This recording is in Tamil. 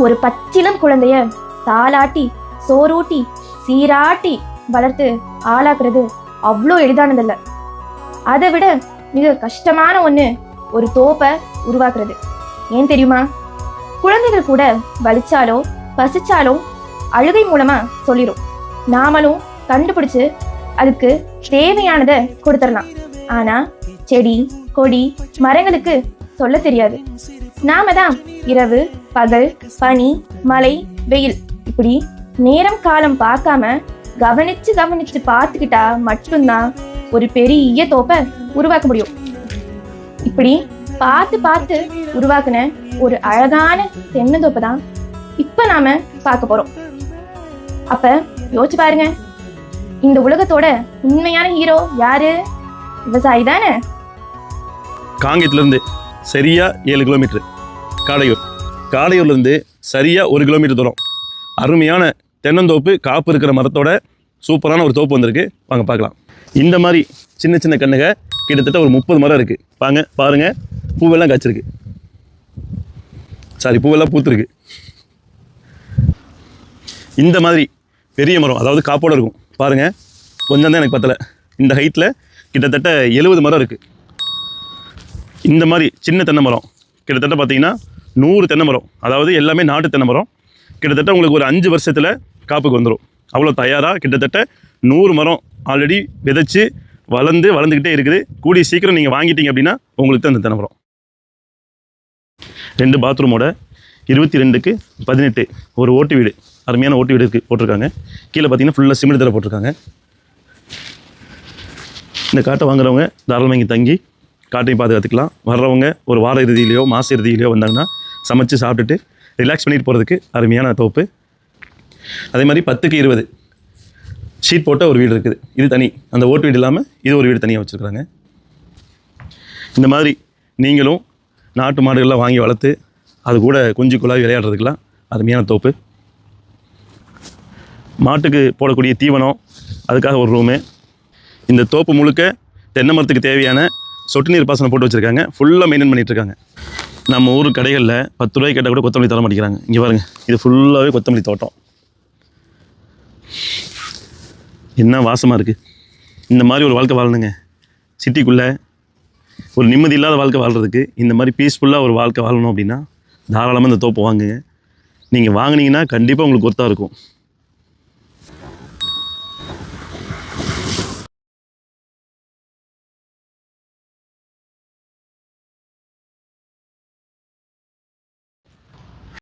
ஒரு பச்சிளம் குழந்தைய தாளாட்டி சோறூட்டி சீராட்டி வளர்த்து ஆளாக்குறது அவ்வளோ எளிதானதில்ல. அதை விட மிக கஷ்டமான ஒண்ணு ஒரு தோப்பை உருவாக்குறது. ஏன் தெரியுமா? குழந்தைகள் கூட வலிச்சாலோ பசிச்சாலோ அழுகை மூலமா சொல்லிடும். நாமளும் கண்டுபிடிச்சு அதுக்கு தேவையானதை கொடுத்துடலாம். ஆனா செடி கொடி மரங்களுக்கு சொல்ல தெரியாது. நாம தான் இரவு பகல் பனி மழை வெயில் இப்படி நேரம் காலம் பார்க்காம கவனிச்சு கவனிச்சு பார்த்துக்கிட்டா மட்டும்தான் ஒரு பெரிய தோப்பை உருவாக்க முடியும். இப்படி பார்த்து பார்த்து உருவாக்குன ஒரு அழகான தென்னந்தோப்பை தான் இப்ப நாம பார்க்க போறோம். அப்ப யோசிச்சு பாருங்க, இந்த உலகத்தோட உண்மையான ஹீரோ யாரு? விவசாயி தானே. காங்கேயத்துல இருந்து சரியா 7 கிலோமீட்டர் காடையூர்ல இருந்து சரியா 1 கிலோமீட்டர் தூரம் அருமையான தென்னந்தோப்பு, காப்பு இருக்கிற மரத்தோட சூப்பரான ஒரு தோப்பு வந்திருக்கு. வாங்க பார்க்கலாம். இந்த மாதிரி சின்ன சின்ன கண்ணுக கிட்டத்தட்ட ஒரு 30 மரம் இருக்கு. வாங்க பாருங்க, பூவெல்லாம் காய்ச்சிருக்கு. பூவெல்லாம் பூத்துருக்கு. இந்த மாதிரி பெரிய மரம், அதாவது காப்போட இருக்கும் பாருங்க. கொஞ்சம் தான் எனக்கு பத்தலை. இந்த ஹைட்டில் கிட்டத்தட்ட 70 மரம் இருக்குது. இந்த மாதிரி சின்ன தென்னை மரம் கிட்டத்தட்ட பார்த்தீங்கன்னா 100 தென்னை மரம், அதாவது எல்லாமே நாட்டு தென்னை மரம். கிட்டத்தட்ட உங்களுக்கு ஒரு 5 வருஷத்தில் காப்புக்கு வந்துடும். அவ்வளோ தயாராக கிட்டத்தட்ட 100 மரம் ஆல்ரெடி விதைச்சி வளர்ந்துக்கிட்டே இருக்குது. கூடிய சீக்கிரம் நீங்கள் வாங்கிட்டீங்க அப்படின்னா உங்களுக்கு தான் இந்த தென்னை மரம். 2 பாத்ரூமோட 22க்கு 18 ஒரு ஓட்டு வீடு, அருமையான ஓட்டு வீடு இருக்குது போட்டிருக்காங்க. கீழே பார்த்தீங்கன்னா ஃபுல்லாக சிமெண்ட் தர போட்டிருக்காங்க. இந்த காட்டை வாங்குறவங்க தாராளமாக இங்கே தங்கி காட்டையும் பாதுகாத்துக்கலாம். வர்றவங்க ஒரு வார இறுதியிலையோ மாத இறுதியிலையோ வந்தாங்கன்னா சமைச்சு சாப்பிட்டுட்டு ரிலாக்ஸ் பண்ணிட்டு போகிறதுக்கு அருமையான தோப்பு. அதே மாதிரி 10க்கு 20 ஷீட் போட்ட ஒரு வீடு இருக்குது. இது தனி, அந்த ஓட்டு வீடு இல்லாமல் இது ஒரு வீடு தனியாக வச்சுருக்குறாங்க. இந்த மாதிரி நீங்களும் நாட்டு மாடுகள்லாம் வாங்கி வளர்த்து அது கூட குஞ்சு குழாய் விளையாடுறதுக்கெலாம் அருமையான தோப்பு. மாட்டுக்கு போடக்கூடிய தீவனம், அதுக்காக ஒரு ரூமு. இந்த தோப்பு முழுக்க தென்னை மரத்துக்கு தேவையான சொட்டு நீர் பாசனம் போட்டு வச்சுருக்காங்க. ஃபுல்லாக மெயின்டைன் பண்ணிகிட்ருக்காங்க. நம்ம ஊர் கடைகளில் 10 ரூபாய்க்கு கேட்டால் கூட கொத்தமல்லி தர மாட்டேங்கிறாங்க. இங்கே பாருங்கள், இது ஃபுல்லாகவே கொத்தமல்லி தோட்டம். என்ன வாசமாக இருக்குது. இந்த மாதிரி ஒரு வாழ்க்கை வாழணுங்க. சிட்டிக்குள்ளே ஒரு நிம்மதி இல்லாத வாழ்க்கை வாழ்கிறதுக்கு இந்த மாதிரி பீஸ்ஃபுல்லாக ஒரு வாழ்க்கை வாழணும் அப்படின்னா தாராளமாக இந்த தோப்பு வாங்குங்க. நீங்கள் வாங்கினீங்கன்னா கண்டிப்பாக உங்களுக்கு ஒர்த்தாக இருக்கும்.